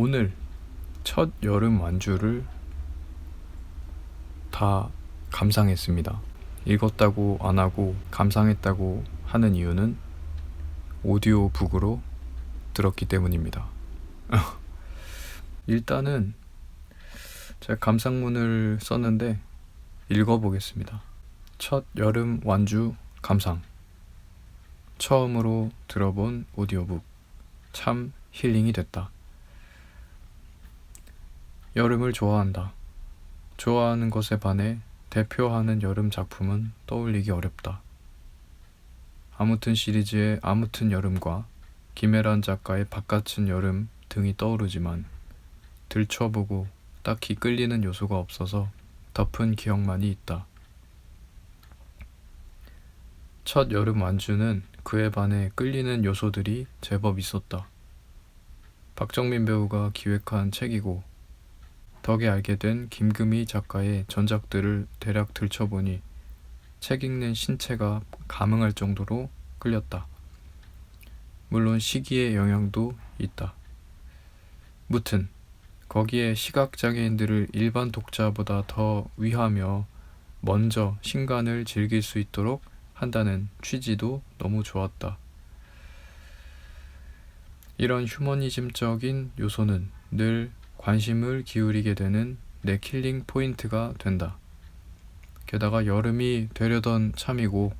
오늘 첫 여름 완주를 다 감상했습니다. 읽었다고 안 하고 감상했다고 하는 이유는 오디오북으로 들었기 때문입니다. 일단은 제가 감상문을 썼는데 읽어보겠습니다. 첫 여름 완주 감상. 처음으로 들어본 오디오북. 참 힐링이 됐다. 여름을 좋아한다. 좋아하는 것에 반해 대표하는 여름 작품은 떠올리기 어렵다. 아무튼 시리즈의 아무튼 여름과 김혜란 작가의 바깥은 여름 등이 떠오르지만 들춰보고 딱히 끌리는 요소가 없어서 덮은 기억만이 있다. 첫 여름 완주는 그에 반해 끌리는 요소들이 제법 있었다. 박정민 배우가 기획한 책이고 덕에 알게 된 김금희 작가의 전작들을 대략 들춰보니 책 읽는 신체가 감흥할 정도로 끌렸다. 물론 시기의 영향도 있다. 무튼 거기에 시각장애인들을 일반 독자보다 더 위하며 먼저 신간을 즐길 수 있도록 한다는 취지도 너무 좋았다. 이런 휴머니즘적인 요소는 늘 관심을 기울이게 되는 내 킬링 포인트가 된다. 게다가 여름이 되려던 참이고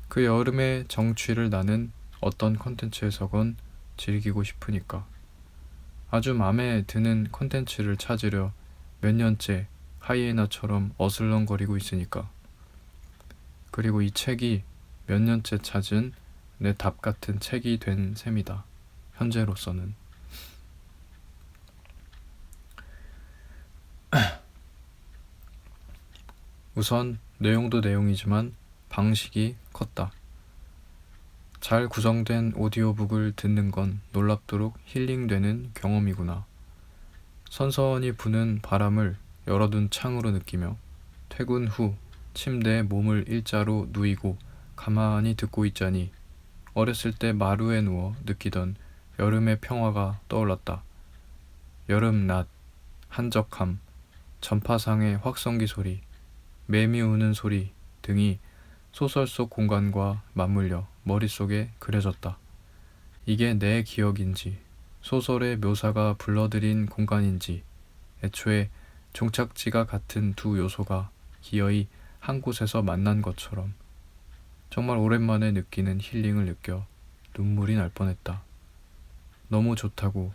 그 여름의 정취를 나는 어떤 컨텐츠에서건 즐기고 싶으니까. 아주 맘에 드는 컨텐츠를 찾으려 몇 년째 하이에나처럼 어슬렁거리고 있으니까. 그리고 이 책이 몇 년째 찾은 내 답 같은 책이 된 셈이다. 현재로서는. 우선 내용도 내용이지만 방식이 컸다. 잘 구성된 오디오북을 듣는 건 놀랍도록 힐링되는 경험이구나. 선선히 부는 바람을 열어둔 창으로 느끼며 퇴근 후 침대에 몸을 일자로 누이고 가만히 듣고 있자니 어렸을 때 마루에 누워 느끼던 여름의 평화가 떠올랐다. 여름 낮, 한적함, 전파상의 확성기 소리, 매미 우는 소리 등이 소설 속 공간과 맞물려 머릿속에 그려졌다. 이게 내 기억인지 소설의 묘사가 불러들인 공간인지 애초에 종착지가 같은 두 요소가 기어이 한 곳에서 만난 것처럼 정말 오랜만에 느끼는 힐링을 느껴 눈물이 날 뻔했다. 너무 좋다고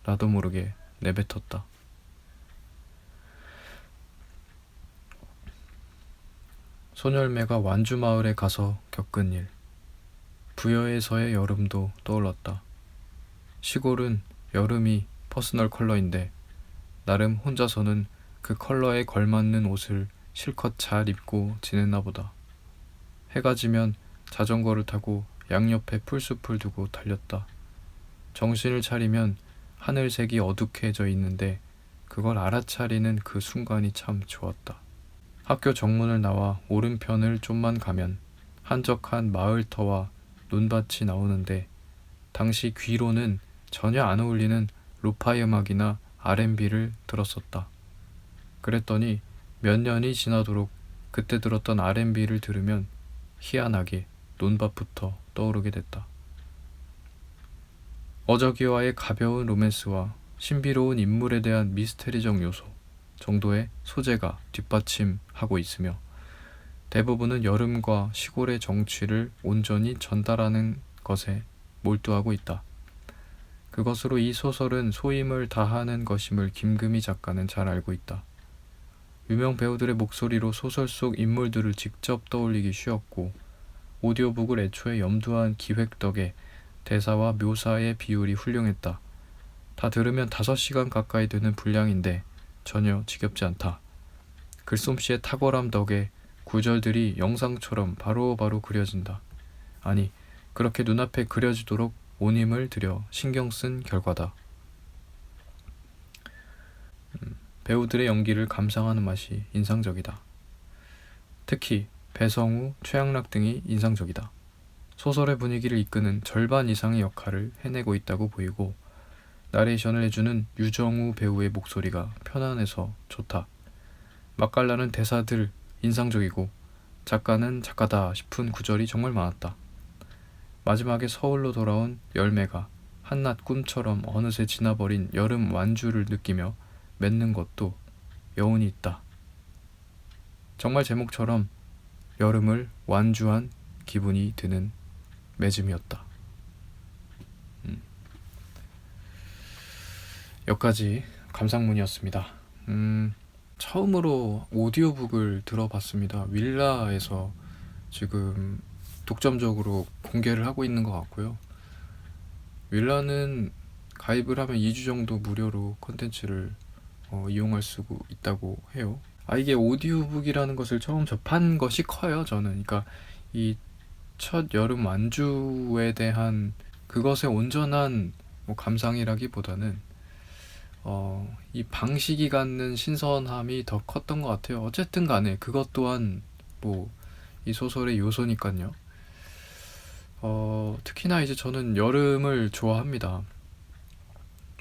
나도 모르게 내뱉었다. 소녀매가 완주마을에 가서 겪은 일. 부여에서의 여름도 떠올랐다. 시골은 여름이 퍼스널 컬러인데 나름 혼자서는 그 컬러에 걸맞는 옷을 실컷 잘 입고 지냈나 보다. 해가 지면 자전거를 타고 양옆에 풀숲을 두고 달렸다. 정신을 차리면 하늘색이 어둑해져 있는데 그걸 알아차리는 그 순간이 참 좋았다. 학교 정문을 나와 오른편을 좀만 가면 한적한 마을터와 논밭이 나오는데 당시 귀로는 전혀 안 어울리는 로파이 음악이나 R&B를 들었었다. 그랬더니 몇 년이 지나도록 그때 들었던 R&B를 들으면 희한하게 논밭부터 떠오르게 됐다. 어저기와의 가벼운 로맨스와 신비로운 인물에 대한 미스테리적 요소 정도의 소재가 뒷받침하고 있으며 대부분은 여름과 시골의 정취를 온전히 전달하는 것에 몰두하고 있다. 그것으로 이 소설은 소임을 다하는 것임을 김금희 작가는 잘 알고 있다. 유명 배우들의 목소리로 소설 속 인물들을 직접 떠올리기 쉬웠고 오디오북을 애초에 염두한 기획 덕에 대사와 묘사의 비율이 훌륭했다. 다 들으면 5시간 가까이 되는 분량인데 전혀 지겹지 않다. 글솜씨의 탁월함 덕에 구절들이 영상처럼 바로바로 그려진다. 아니, 그렇게 눈앞에 그려지도록 온 힘을 들여 신경 쓴 결과다. 배우들의 연기를 감상하는 맛이 인상적이다. 특히 배성우, 최양락 등이 인상적이다. 소설의 분위기를 이끄는 절반 이상의 역할을 해내고 있다고 보이고 나레이션을 해주는 유정우 배우의 목소리가 편안해서 좋다. 맛깔나는 대사들 인상적이고 작가는 작가다 싶은 구절이 정말 많았다. 마지막에 서울로 돌아온 열매가 한낮 꿈처럼 어느새 지나버린 여름 완주를 느끼며 맺는 것도 여운이 있다. 정말 제목처럼 여름을 완주한 기분이 드는 맺음이었다. 여기까지 감상문이었습니다. 처음으로 오디오북을 들어봤습니다. 윌라에서 지금 독점적으로 공개를 하고 있는 것 같고요. 윌라는 가입을 하면 2주 정도 무료로 콘텐츠를 이용할 수 있다고 해요. 이게 오디오북이라는 것을 처음 접한 것이 커요, 저는. 그러니까 이 첫 여름 완주에 대한 그것의 온전한 감상이라기보다는 이 방식이 갖는 신선함이 더 컸던 것 같아요. 어쨌든 간에 그것 또한 이 소설의 요소니까요. 특히나 이제 저는 여름을 좋아합니다.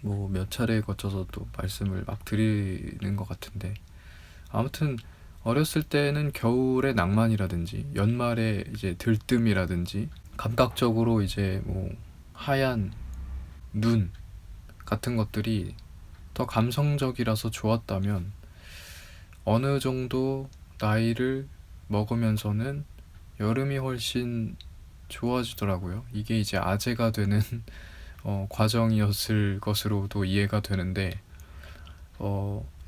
몇 차례에 거쳐서 또 말씀을 막 드리는 것 같은데, 아무튼 어렸을 때는 겨울의 낭만이라든지 연말의 이제 들뜸이라든지 감각적으로 이제 하얀 눈 같은 것들이 더 감성적이라서 좋았다면, 어느 정도 나이를 먹으면서는 여름이 훨씬 좋아지더라고요. 이게 이제 아재가 되는 과정이었을 것으로도 이해가 되는데,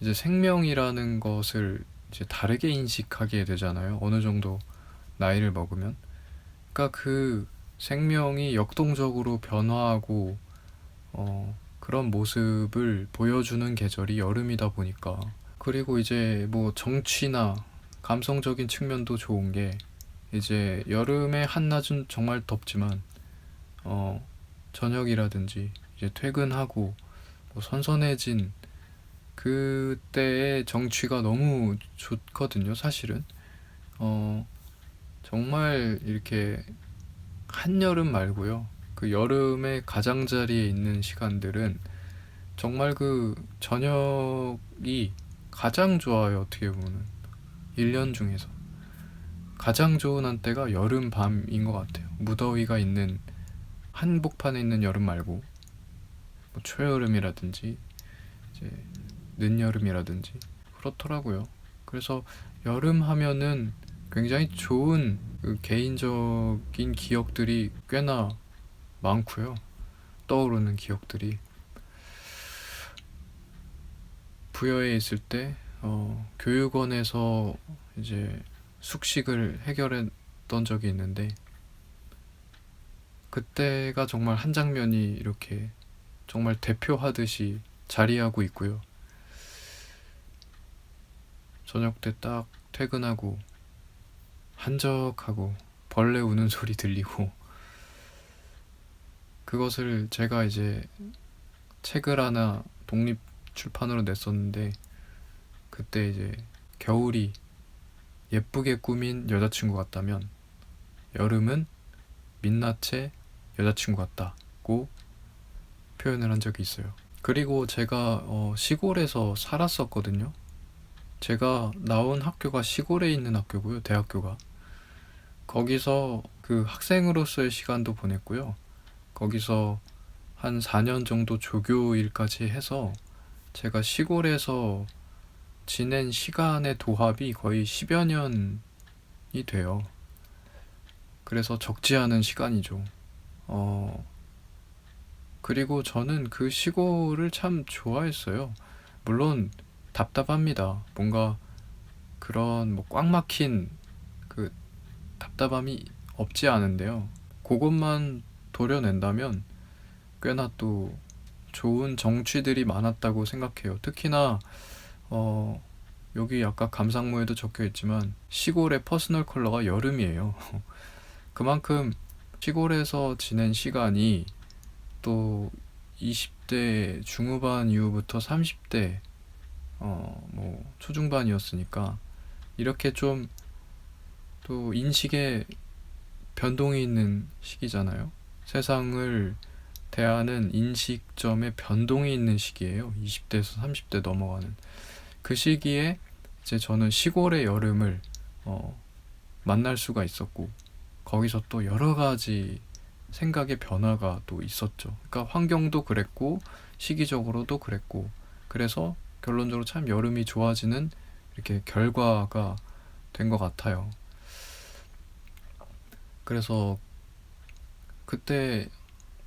이제 생명이라는 것을 이제 다르게 인식하게 되잖아요. 어느 정도 나이를 먹으면. 그러니까 그 생명이 역동적으로 변화하고 그런 모습을 보여주는 계절이 여름이다 보니까. 그리고 이제 정치나 감성적인 측면도 좋은 게, 이제 여름의 한낮은 정말 덥지만 저녁이라든지 이제 퇴근하고 선선해진 그때의 정취가 너무 좋거든요, 사실은. 정말 이렇게 한여름 말고요, 그 여름의 가장자리에 있는 시간들은 정말 그 저녁이 가장 좋아요. 어떻게 보면 1년 중에서 가장 좋은 한때가 여름 밤인 것 같아요. 무더위가 있는 한복판에 있는 여름 말고 초여름이라든지 이제 늦여름이라든지 그렇더라고요. 그래서 여름 하면은 굉장히 좋은 그 개인적인 기억들이 꽤나 많고요. 떠오르는 기억들이. 부여에 있을 때 교육원에서 이제 숙식을 해결했던 적이 있는데, 그때가 정말 한 장면이 이렇게 정말 대표하듯이 자리하고 있고요. 저녁 때 딱 퇴근하고 한적하고 벌레 우는 소리 들리고, 그것을 제가 이제 책을 하나 독립 출판으로 냈었는데, 그때 이제 겨울이 예쁘게 꾸민 여자친구 같다면 여름은 민낯의 여자친구 같다고 표현을 한 적이 있어요. 그리고 제가 시골에서 살았었거든요. 제가 나온 학교가 시골에 있는 학교고요, 대학교가. 거기서 그 학생으로서의 시간도 보냈고요. 거기서 한 4년 정도 조교일까지 해서 제가 시골에서 지낸 시간의 도합이 거의 10여 년이 돼요. 그래서 적지 않은 시간이죠. 그리고 저는 그 시골을 참 좋아했어요. 물론 답답합니다. 뭔가 그런 꽉 막힌 그 답답함이 없지 않은데요. 그것만 도려낸다면 꽤나 또 좋은 정취들이 많았다고 생각해요. 특히나 여기 아까 감상모에도 적혀 있지만 시골의 퍼스널 컬러가 여름이에요. 그만큼 시골에서 지낸 시간이 또 20대 중후반 이후부터 30대 초중반이었으니까 이렇게 좀 또 인식에 변동이 있는 시기잖아요. 세상을 대하는 인식점에 변동이 있는 시기예요. 20대에서 30대 넘어가는 그 시기에 이제 저는 시골의 여름을 만날 수가 있었고, 거기서 또 여러 가지 생각의 변화가 또 있었죠. 그러니까 환경도 그랬고 시기적으로도 그랬고, 그래서 결론적으로 참 여름이 좋아지는 이렇게 결과가 된 것 같아요. 그래서 그때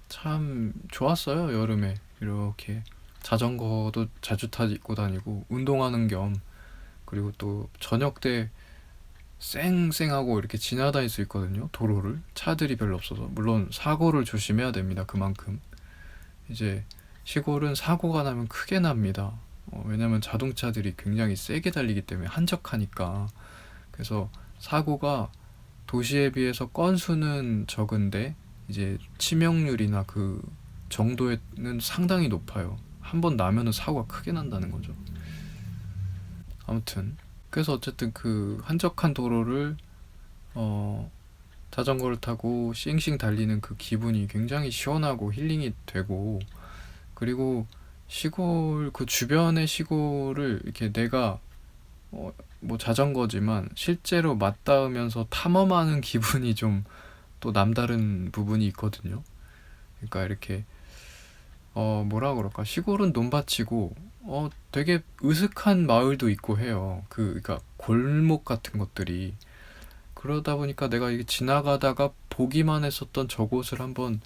참 좋았어요. 여름에 이렇게 자전거도 자주 타고 다니고 운동하는 겸, 그리고 또 저녁 때 쌩쌩하고 이렇게 지나다닐 수 있거든요. 도로를 차들이 별로 없어서. 물론 사고를 조심해야 됩니다. 그만큼 이제 시골은 사고가 나면 크게 납니다. 왜냐면 자동차들이 굉장히 세게 달리기 때문에 한적하니까. 그래서 사고가 도시에 비해서 건수는 적은데 이제 치명률이나 그 정도는 상당히 높아요. 한 번 나면은 사고가 크게 난다는 거죠. 아무튼 그래서 어쨌든 그 한적한 도로를 자전거를 타고 싱싱 달리는 그 기분이 굉장히 시원하고 힐링이 되고, 그리고 시골 그 주변의 시골을 이렇게 내가 뭐 자전거지만 실제로 맞닿으면서 탐험하는 기분이 좀 또 남다른 부분이 있거든요. 그러니까 이렇게 뭐라 그럴까, 시골은 논밭이고 되게 으슥한 마을도 있고 해요. 그러니까 골목 같은 것들이. 그러다 보니까 내가 이게 지나가다가 보기만 했었던 저곳을 한번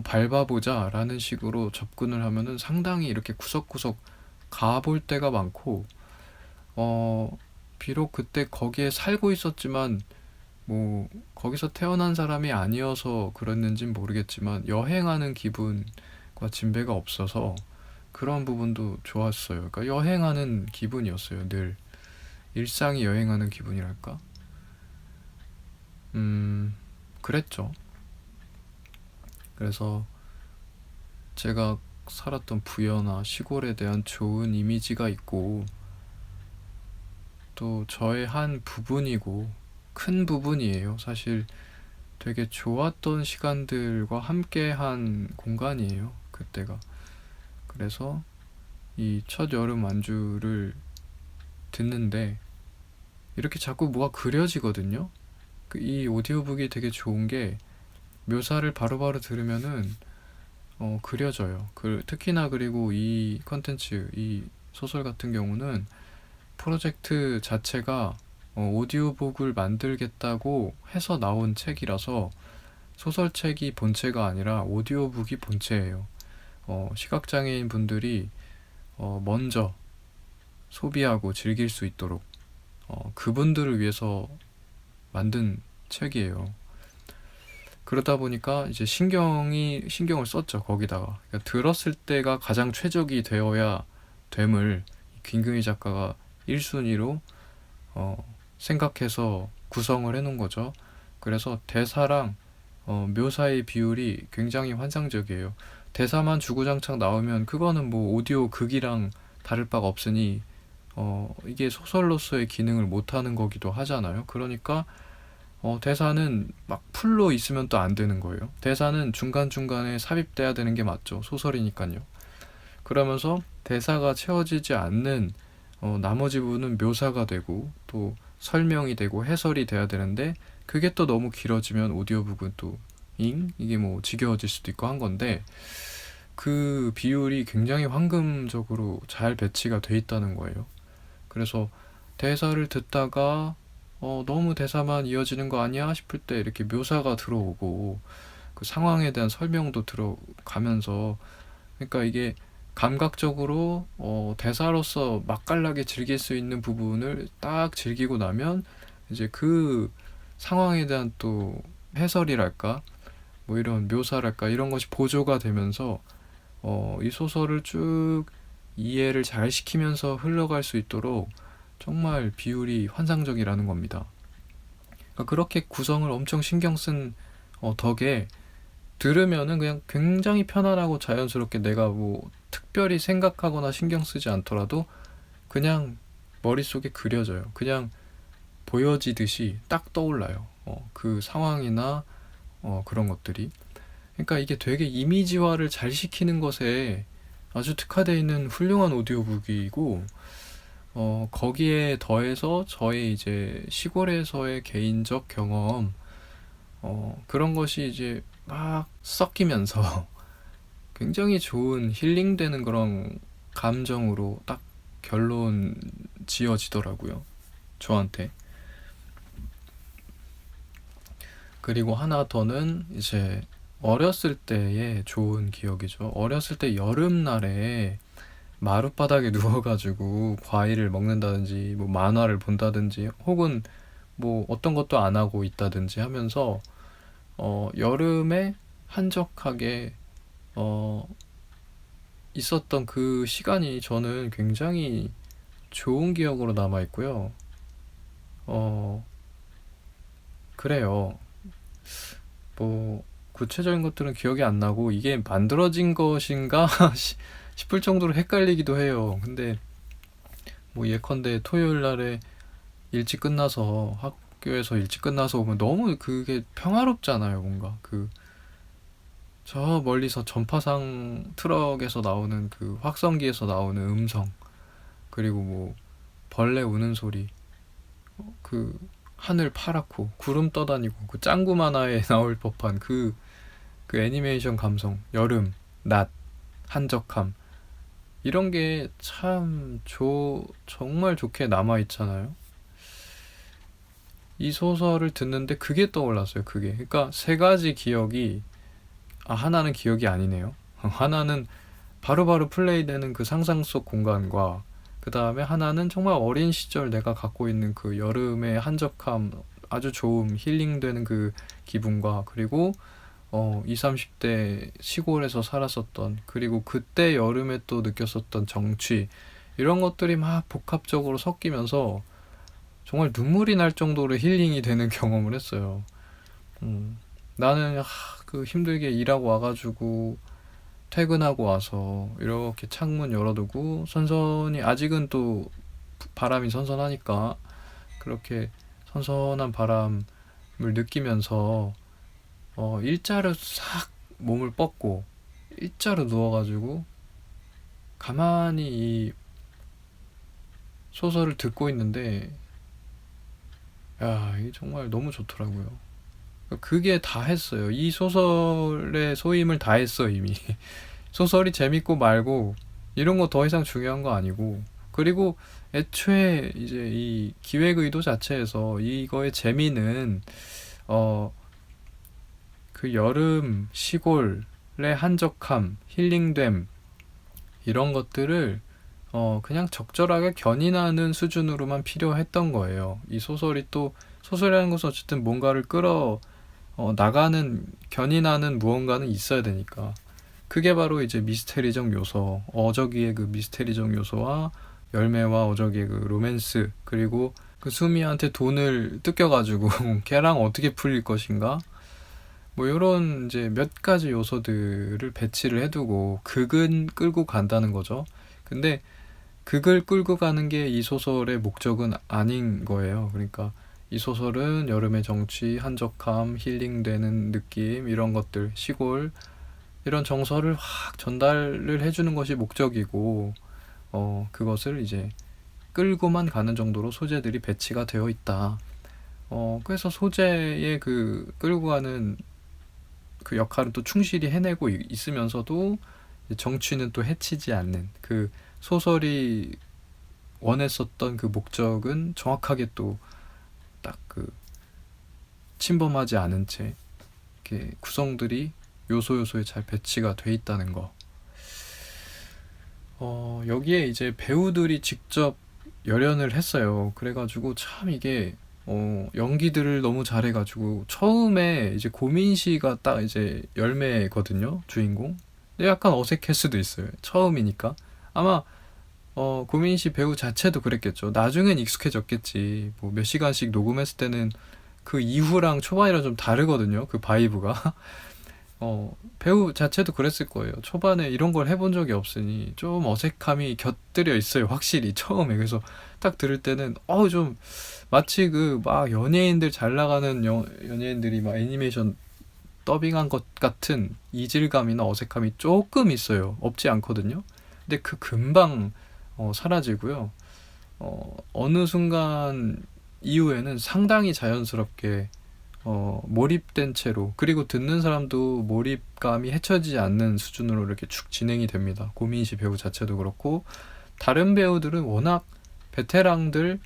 밟아보자 라는 식으로 접근을 하면은 상당히 이렇게 구석구석 가볼 때가 많고, 비록 그때 거기에 살고 있었지만 뭐 거기서 태어난 사람이 아니어서 그랬는진 모르겠지만 여행하는 기분과 진배가 없어서 그런 부분도 좋았어요. 그러니까 여행하는 기분이었어요. 늘 일상이 여행하는 기분이랄까. 그랬죠. 그래서 제가 살았던 부여나 시골에 대한 좋은 이미지가 있고, 또 저의 한 부분이고 큰 부분이에요. 사실 되게 좋았던 시간들과 함께한 공간이에요, 그때가. 그래서 이 첫 여름 완주를 듣는데 이렇게 자꾸 뭐가 그려지거든요. 이 오디오북이 되게 좋은 게 묘사를 바로바로 들으면은 그려져요. 특히나 그리고 이 컨텐츠, 이 소설 같은 경우는 프로젝트 자체가 오디오북을 만들겠다고 해서 나온 책이라서 소설책이 본체가 아니라 오디오북이 본체예요. 시각장애인 분들이 먼저 소비하고 즐길 수 있도록 그분들을 위해서 만든 책이에요. 그러다 보니까 이제 신경을 썼죠, 거기다가. 그러니까 들었을 때가 가장 최적이 되어야 됨을 김금희 작가가 1순위로 생각해서 구성을 해놓은 거죠. 그래서 대사랑 묘사의 비율이 굉장히 환상적이에요. 대사만 주구장창 나오면 그거는 뭐 오디오 극이랑 다를 바가 없으니 이게 소설로서의 기능을 못하는 거기도 하잖아요. 그러니까 대사는 막 풀로 있으면 또 안 되는 거예요. 대사는 중간중간에 삽입돼야 되는 게 맞죠. 소설이니까요. 그러면서 대사가 채워지지 않는 나머지 부분은 묘사가 되고 또 설명이 되고 해설이 돼야 되는데, 그게 또 너무 길어지면 오디오북은 또 이게 뭐 지겨워질 수도 있고 한 건데, 그 비율이 굉장히 황금적으로 잘 배치가 돼 있다는 거예요. 그래서 대사를 듣다가 너무 대사만 이어지는 거 아니야 싶을 때 이렇게 묘사가 들어오고 그 상황에 대한 설명도 들어가면서, 그러니까 이게 감각적으로 대사로서 맛깔나게 즐길 수 있는 부분을 딱 즐기고 나면 이제 그 상황에 대한 또 해설이랄까, 뭐 이런 묘사랄까, 이런 것이 보조가 되면서 이 소설을 쭉 이해를 잘 시키면서 흘러갈 수 있도록 정말 비율이 환상적이라는 겁니다. 그러니까 그렇게 구성을 엄청 신경 쓴 덕에 들으면은 그냥 굉장히 편안하고 자연스럽게 내가 뭐 특별히 생각하거나 신경 쓰지 않더라도 그냥 머릿속에 그려져요. 그냥 보여지듯이 딱 떠올라요. 그 상황이나 그런 것들이. 그러니까 이게 되게 이미지화를 잘 시키는 것에 아주 특화되어 있는 훌륭한 오디오북이고, 거기에 더해서 저의 이제 시골에서의 개인적 경험, 그런 것이 이제 막 섞이면서 굉장히 좋은 힐링되는 그런 감정으로 딱 결론 지어지더라고요, 저한테. 그리고 하나 더는 이제 어렸을 때의 좋은 기억이죠. 어렸을 때 여름날에 마룻바닥에 누워가지고 과일을 먹는다든지, 뭐 만화를 본다든지, 혹은 뭐 어떤 것도 안 하고 있다든지 하면서, 여름에 한적하게, 어, 있었던 그 시간이 저는 굉장히 좋은 기억으로 남아 있고요. 어, 그래요. 뭐, 구체적인 것들은 기억이 안 나고, 이게 만들어진 것인가 싶을 정도로 헷갈리기도 해요. 근데, 뭐, 예컨대 토요일 날에 일찍 끝나서, 학교에서 일찍 끝나서 오면 너무 그게 평화롭잖아요, 뭔가. 저 멀리서 전파상 트럭에서 나오는 그 확성기에서 나오는 음성, 그리고 뭐, 벌레 우는 소리, 그, 하늘 파랗고, 구름 떠다니고, 그 짱구 만화에 나올 법한 그 애니메이션 감성, 여름, 낮, 한적함, 이런 게 참 정말 좋게 남아있잖아요. 이 소설을 듣는데 그게 떠올랐어요, 그게. 그러니까 세 가지 기억이, 하나는 기억이 아니네요. 하나는 바로바로 플레이되는 그 상상 속 공간과, 그 다음에 하나는 정말 어린 시절 내가 갖고 있는 그 여름의 한적함, 아주 좋음, 힐링되는 그 기분과, 그리고 20, 30대 시골에서 살았었던, 그리고 그때 여름에 또 느꼈었던 정취, 이런 것들이 막 복합적으로 섞이면서 정말 눈물이 날 정도로 힐링이 되는 경험을 했어요. 나는 그 힘들게 일하고 와가지고 퇴근하고 와서 이렇게 창문 열어두고 선선히, 아직은 또 바람이 선선하니까 그렇게 선선한 바람을 느끼면서 일자로 싹 몸을 뻗고 일자로 누워가지고 가만히 이 소설을 듣고 있는데, 야, 이게 정말 너무 좋더라고요. 그게 다 했어요. 이 소설의 소임을 다 했어, 이미. 소설이 재밌고 말고 이런 거 더 이상 중요한 거 아니고, 그리고 애초에 이제 이 기획 의도 자체에서 이거의 재미는, 어, 그 여름 시골의 한적함, 힐링됨, 이런 것들을 그냥 적절하게 견인하는 수준으로만 필요했던 거예요. 이 소설이 또, 소설이라는 것은 어쨌든 뭔가를 나가는, 견인하는 무언가는 있어야 되니까. 그게 바로 이제 미스테리적 요소, 어저기의 그 미스테리적 요소와 열매와 어저기의 그 로맨스, 그리고 그 수미한테 돈을 뜯겨가지고 걔랑 어떻게 풀릴 것인가, 뭐 요런 이제 몇 가지 요소들을 배치를 해두고 극은 끌고 간다는 거죠. 근데 극을 끌고 가는 게 이 소설의 목적은 아닌 거예요. 그러니까 이 소설은 여름의 정취, 한적함, 힐링되는 느낌, 이런 것들, 시골, 이런 정서를 확 전달을 해주는 것이 목적이고, 그것을 이제 끌고만 가는 정도로 소재들이 배치가 되어 있다. 그래서 소재의 그 끌고 가는 그 역할을 또 충실히 해내고 있으면서도 정취는 또 해치지 않는, 그 소설이 원했었던 그 목적은 정확하게 또 딱 그 침범하지 않은 채 이렇게 구성들이 요소요소에 잘 배치가 돼 있다는 거. 여기에 이제 배우들이 직접 열연을 했어요. 그래가지고 참 이게 연기들을 너무 잘해가지고, 처음에 이제 고민 씨가 딱 이제 열매거든요, 주인공. 근데 약간 어색할 수도 있어요, 처음이니까. 아마 고민 씨 배우 자체도 그랬겠죠. 나중엔 익숙해졌겠지. 뭐 몇 시간씩 녹음했을 때는 그 이후랑 초반이랑 좀 다르거든요, 그 바이브가. 배우 자체도 그랬을 거예요. 초반에 이런 걸 해본 적이 없으니 좀 어색함이 곁들여 있어요, 확실히 처음에. 그래서 딱 들을 때는 좀 마치 그 막 연예인들, 잘 나가는 연예인들이 막 애니메이션 더빙한 것 같은 이질감이나 어색함이 조금 있어요. 없지 않거든요. 근데 그 금방 사라지고요. 어느 순간 이후에는 상당히 자연스럽게 몰입된 채로, 그리고 듣는 사람도 몰입감이 해쳐지지 않는 수준으로 이렇게 쭉 진행이 됩니다. 고민시 배우 자체도 그렇고, 다른 배우들은 워낙 베테랑들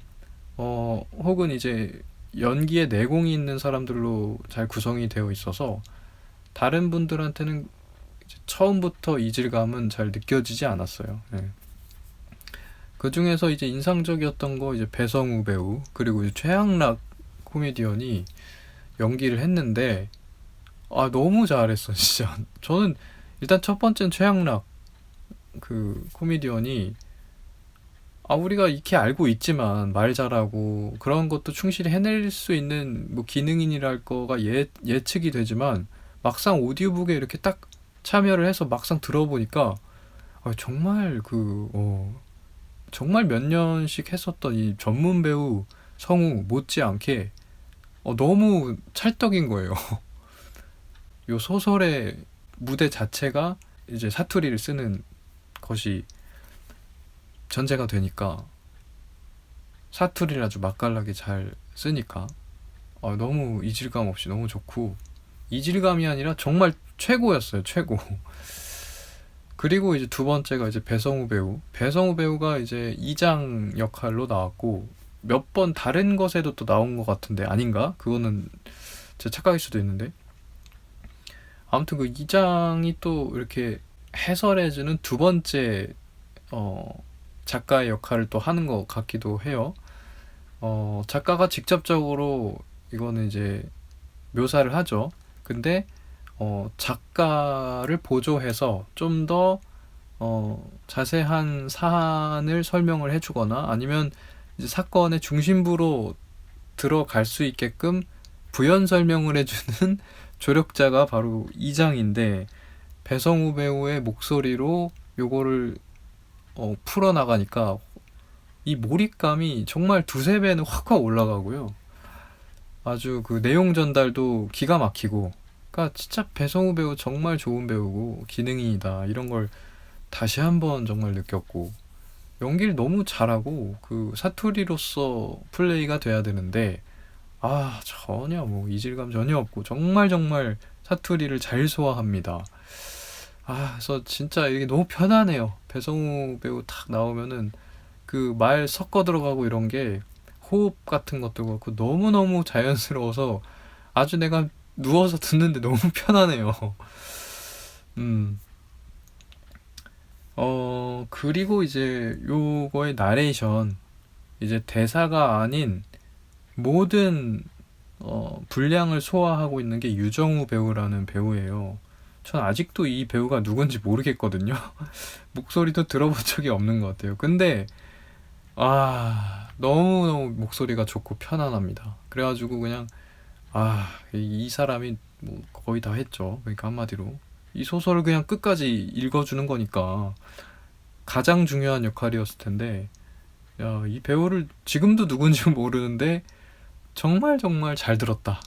혹은 이제 연기에 내공이 있는 사람들로 잘 구성이 되어 있어서 다른 분들한테는 이제 처음부터 이질감은 잘 느껴지지 않았어요. 네. 그 중에서 이제 인상적이었던 거, 이제 배성우 배우 그리고 이제 최양락 코미디언이 연기를 했는데, 너무 잘했어 진짜. 저는 일단 첫 번째는 최양락 그 코미디언이, 우리가 익히 알고 있지만 말 잘하고 그런 것도 충실히 해낼 수 있는 뭐 기능인이랄 거가 예측이 되지만, 막상 오디오북에 이렇게 딱 참여를 해서 막상 들어보니까 정말 정말 몇 년씩 했었던 이 전문 배우 성우 못지않게 너무 찰떡인 거예요. 요 소설의 무대 자체가 이제 사투리를 쓰는 것이 전제가 되니까, 사투리를 아주 맛깔나게 잘 쓰니까 너무 이질감 없이 너무 좋고, 이질감이 아니라 정말 최고였어요. 최고. 그리고 이제 두 번째가 이제 배성우 배우. 배성우 배우가 이제 이장 역할로 나왔고, 몇 번 다른 것에도 또 나온 것 같은데, 아닌가? 그거는 제 착각일 수도 있는데, 아무튼 그 이장이 또 이렇게 해설해주는 두 번째 작가의 역할을 또 하는 것 같기도 해요. 작가가 직접적으로 이거는 이제 묘사를 하죠. 근데 작가를 보조해서 좀 더 자세한 사안을 설명을 해주거나, 아니면 이제 사건의 중심부로 들어갈 수 있게끔 부연 설명을 해주는 조력자가 바로 이장인데, 배성우 배우의 목소리로 요거를 풀어나가니까 이 몰입감이 정말 두세 배는 확확 올라가고요. 아주 그 내용 전달도 기가 막히고, 그러니까 진짜 배성우 배우 정말 좋은 배우고 기능인이다, 이런 걸 다시 한번 정말 느꼈고, 연기를 너무 잘하고 그 사투리로서 플레이가 돼야 되는데 전혀 뭐 이질감 전혀 없고 정말 정말 사투리를 잘 소화합니다. 그래서 진짜 이게 너무 편하네요. 배성우 배우 탁 나오면은 그 말 섞어 들어가고 이런 게, 호흡 같은 것도 그렇고 너무너무 자연스러워서 아주 내가 누워서 듣는데 너무 편하네요. 음. 그리고 이제 요거의 나레이션, 이제 대사가 아닌 모든 분량을 소화하고 있는 게 유정우 배우라는 배우예요. 전 아직도 이 배우가 누군지 모르겠거든요. 목소리도 들어본 적이 없는 것 같아요. 근데 너무너무 목소리가 좋고 편안합니다. 그래가지고 그냥 이 사람이 뭐 거의 다 했죠. 그러니까 한마디로 이 소설을 그냥 끝까지 읽어주는 거니까 가장 중요한 역할이었을 텐데, 이 배우를 지금도 누군지 모르는데 정말 정말 잘 들었다.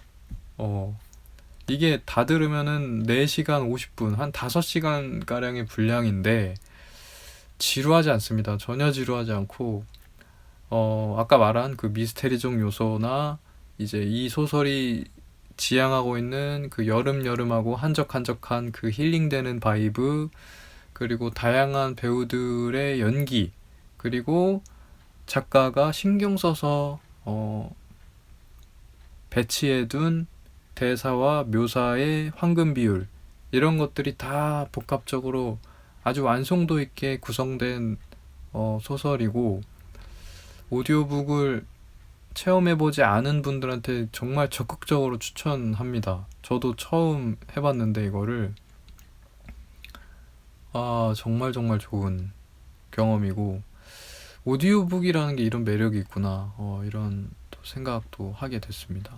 이게 다 들으면은 4시간 50분, 한 5시간 가량의 분량인데 지루하지 않습니다. 전혀 지루하지 않고, 아까 말한 그 미스테리적 요소나 이제 이 소설이 지향하고 있는 그 여름여름하고 한적한적한 그 힐링되는 바이브, 그리고 다양한 배우들의 연기, 그리고 작가가 신경 써서 배치해둔 대사와 묘사의 황금 비율, 이런 것들이 다 복합적으로 아주 완성도 있게 구성된 소설이고, 오디오북을 체험해보지 않은 분들한테 정말 적극적으로 추천합니다. 저도 처음 해봤는데 이거를 정말 정말 좋은 경험이고, 오디오북이라는 게 이런 매력이 있구나, 이런 또 생각도 하게 됐습니다.